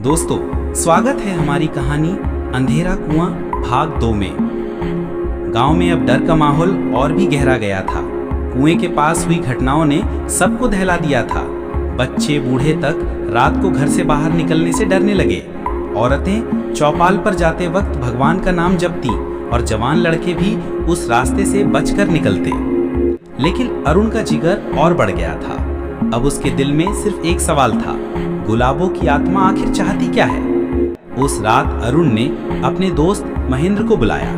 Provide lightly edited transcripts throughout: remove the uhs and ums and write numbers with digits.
दोस्तों, स्वागत है हमारी कहानी अंधेरा कुआं भाग 2 में। गांव में अब डर का माहौल और भी गहरा गया था। कुएं के पास हुई घटनाओं ने सबको दहला दिया था। बच्चे बूढ़े तक रात को घर से बाहर निकलने से डरने लगे। औरतें चौपाल पर जाते वक्त भगवान का नाम जपती और जवान लड़के भी उस रास्ते से बचकर निकलते। लेकिन अरुण का जिगर और बढ़ गया था। अब उसके दिल में सिर्फ एक सवाल था, गुलाबों की आत्मा आखिर चाहती क्या है। उस रात अरुण ने अपने दोस्त महेंद्र को बुलाया।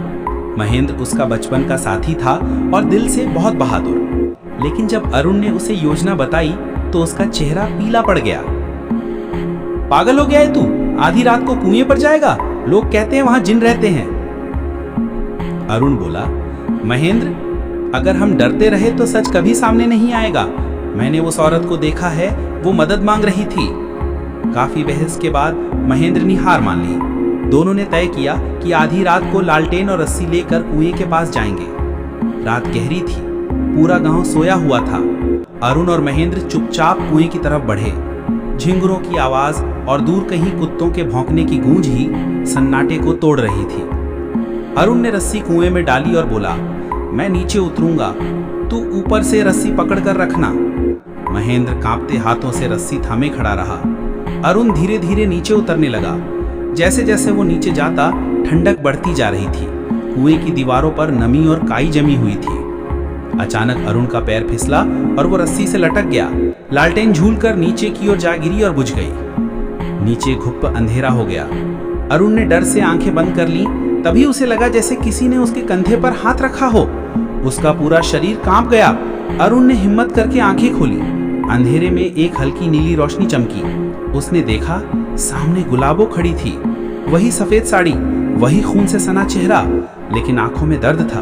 महेंद्र उसका बचपन का साथी था और दिल से बहुत बहादुर। लेकिन जब अरुण ने उसे योजना बताई तो उसका चेहरा पीला पड़ गया। पागल हो गया है तू? आधी रात को कुएं पर जाएगा? लोग कहते हैं वहां जिन रहते हैं। अरुण बोला, महेंद्र, अगर हम डरते रहे तो सच कभी सामने नहीं आएगा। मैंने उस औरत को देखा है, वो मदद मांग रही थी। काफी बहस के बाद महेंद्र ने हार मान ली। दोनों ने तय किया कि आधी रात को लालटेन और रस्सी लेकर कुएं के पास जाएंगे। रात गहरी थी, पूरा गांव सोया हुआ था। अरुण और महेंद्र चुपचाप कुएं की तरफ बढ़े। झिंगुरों की आवाज और दूर कहीं कुत्तों के भौंकने की गूंज ही सन्नाटे को तोड़ रही थी। अरुण ने रस्सी कुएं में डाली और बोला, मैं नीचे उतरूंगा, तू ऊपर से रस्सी पकड़कर रखना। महेंद्र कांपते हाथों से रस्सी थामे खड़ा रहा। अरुण धीरे धीरे नीचे उतरने लगा। जैसे जैसे वो नीचे जाता, ठंडक बढ़ती जा रही थी। कुएं की दीवारों पर नमी और काई जमी हुई थी। अचानक अरुण का पैर फिसला और वो रस्सी से लटक गया। लालटेन झूलकर नीचे की ओर जा गिरी और बुझ गई। नीचे घुप अंधेरा हो गया। अरुण ने डर से आंखें बंद कर ली। तभी उसे लगा जैसे किसी ने उसके कंधे पर हाथ रखा हो। उसका पूरा शरीर कांप गया। अरुण ने हिम्मत करके आंखें खोली। अंधेरे में एक हल्की नीली रोशनी चमकी। उसने देखा, सामने गुलाबो खड़ी थी। वही सफेद साड़ी, वही खून से सना चेहरा, लेकिन आंखों में दर्द था।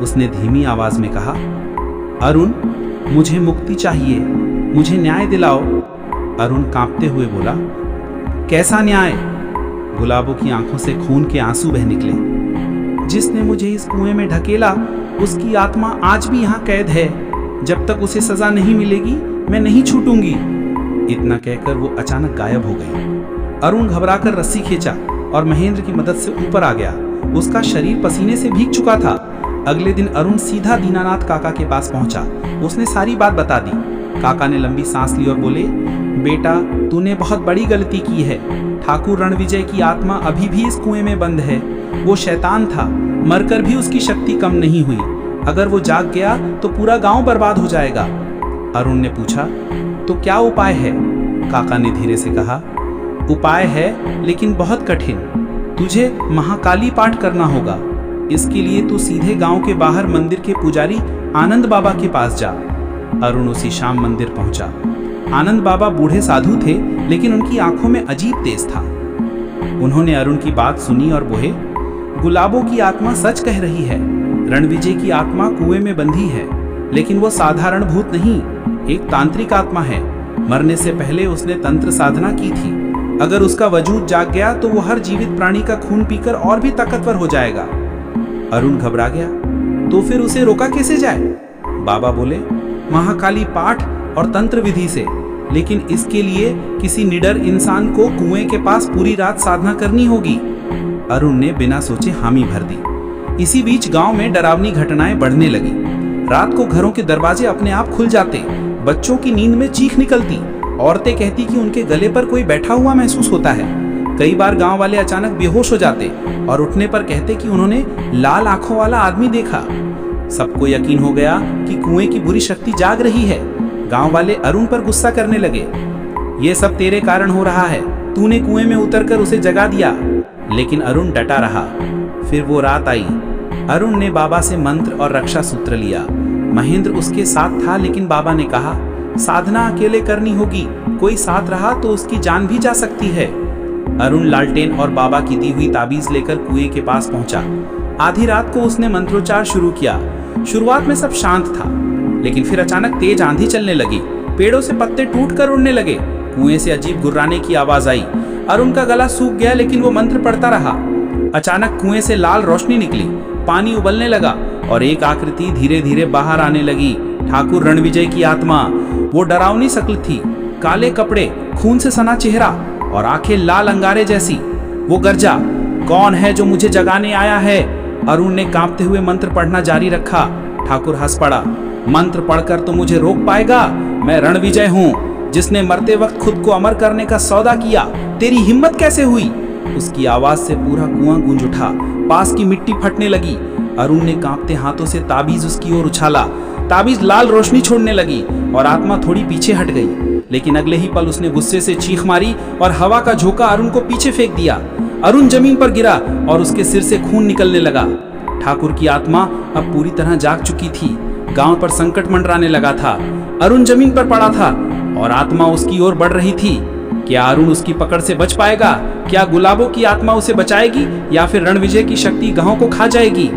उसने धीमी आवाज में कहा, अरुण, मुझे मुक्ति चाहिए, मुझे न्याय दिलाओ। अरुण कांपते हुए बोला, कैसा न्याय? गुलाबो की आंखों से खून के आंसू बह निकले। जिसने मुझे इस कुएं में ढकेला, उसकी आत्मा आज भी यहाँ कैद है। जब तक उसे सजा नहीं मिलेगी, मैं नहीं छूटूंगी। इतना कहकर वो अचानक गायब हो गई। अरुण घबराकर रस्सी खींचा और महेंद्र की मदद से ऊपर आ गया। उसका शरीर पसीने से भीग चुका था। अगले दिन अरुण सीधा दीनानाथ काका के पास पहुंचा। उसने सारी बात बता दी। काका ने लंबी सांस ली और बोले, बेटा, तूने बहुत बड़ी गलती की है। ठाकुर रणविजय की आत्मा अभी भी इस कुएं में बंद है। वो शैतान था, मरकर भी उसकी शक्ति कम नहीं हुई। अगर वो जाग गया तो पूरा गांव बर्बाद हो जाएगा। अरुण ने पूछा, तो क्या उपाय है? काका ने धीरे से कहा, उपाय है, लेकिन बहुत कठिन। तुझे महाकाली पाठ करना होगा। इसके लिए तू सीधे गांव के बाहर मंदिर के पुजारी आनंद बाबा के पास जा। अरुण उसी शाम मंदिर पहुंचा। आनंद बाबा बूढ़े साधु थे, लेकिन उनकी आंखों में अजीब तेज था। उन्होंने अरुण की बात सुनी और बोले, गुलाबो की आत्मा सच कह रही है। रणविजय की आत्मा कुएं में बंधी है, लेकिन वो साधारण भूत नहीं, एक तांत्रिक आत्मा है। मरने से पहले उसने तंत्र साधना की थी। अगर उसका वजूद जाग गया तो वो हर जीवित प्राणी का खून पीकर और भी ताकतवर हो जाएगा। अरुण घबरा गया, तो फिर उसे रोका कैसे जाए? बाबा बोले, महाकाली पाठ और तंत्र विधि से, लेकिन इसके लिए किसी निडर इंसान को कुएं के पास पूरी रात साधना करनी होगी। अरुण ने बिना सोचे हामी भर दी। इसी बीच गांव में डरावनी घटनाएं बढ़ने लगी। रात को घरों के दरवाजे अपने आप खुल जाते। बच्चों की नींद में चीख निकलती। औरतें कहती कि उनके गले पर कोई बैठा हुआ महसूस होता है। कई बार गांव वाले अचानक बेहोश हो जाते और उठने पर कहते कि उन्होंने लाल आंखों वाला आदमी देखा। सबको यकीन हो गया कि कुएं की बुरी शक्ति जाग रही है। गांव वाले अरुण पर गुस्सा करने लगे। ये सब तेरे कारण हो रहा है, तूने कुएं में उतरकर उसे जगा दिया। लेकिन अरुण डटा रहा। फिर वो रात आई। अरुण ने बाबा से मंत्र और रक्षा सूत्र लिया। महेंद्र उसके साथ था, लेकिन बाबा ने कहा, साधना अकेले करनी होगी, कोई साथ रहा तो उसकी जान भी जा सकती है। अरुण लालटेन और बाबा की दी हुई ताबीज लेकर कुएं के पास पहुंचा। आधी रात को उसने मंत्रोच्चार शुरू किया। शुरुआत में सब शांत था, लेकिन फिर अचानक तेज आंधी चलने लगी। पेड़ों से पत्ते टूटकर उड़ने लगे। कुएं से अजीब गुर्राने की आवाज आई। अरुण का गला सूख गया, लेकिन वो मंत्र पढ़ता रहा। अचानक कुएं से लाल रोशनी निकली। पानी उबलने लगा और एक आकृति धीरे धीरे बाहर आने लगी। ठाकुर रणविजय की आत्मा। वो डरावनी शक्ल थी, काले कपड़े, खून से सना चेहरा और आंखें लाल अंगारे जैसी। वो गरजा, कौन है जो मुझे जगाने आया है? अरुण ने कांपते हुए मंत्र पढ़ना जारी रखा। ठाकुर हंस पड़ा, मंत्र पढ़कर तो मुझे रोक पाएगा? मैं रणविजय हूँ, जिसने मरते वक्त खुद को अमर करने का सौदा किया। तेरी हिम्मत कैसे हुई? उसकी आवाज से पूरा कुआं गूंज उठा। पास की मिट्टी फटने लगी। अरुण ने कांपते हाथों से ताबीज उसकी ओर उछाला। ताबीज लाल रोशनी छोड़ने लगी और आत्मा थोड़ी पीछे हट गई। लेकिन अगले ही पल उसने गुस्से से चीख मारी और हवा का झोंका अरुण को पीछे फेंक दिया। अरुण जमीन पर गिरा और उसके सिर से खून निकलने लगा। ठाकुर की आत्मा अब पूरी तरह जाग चुकी थी। गांव पर संकट मंडराने लगा था। अरुण जमीन पर पड़ा था और आत्मा उसकी ओर बढ़ रही थी। क्या अरुण उसकी पकड़ से बच पाएगा? क्या गुलाबों की आत्मा उसे बचाएगी या फिर रणविजय की शक्ति गांव को खा जाएगी?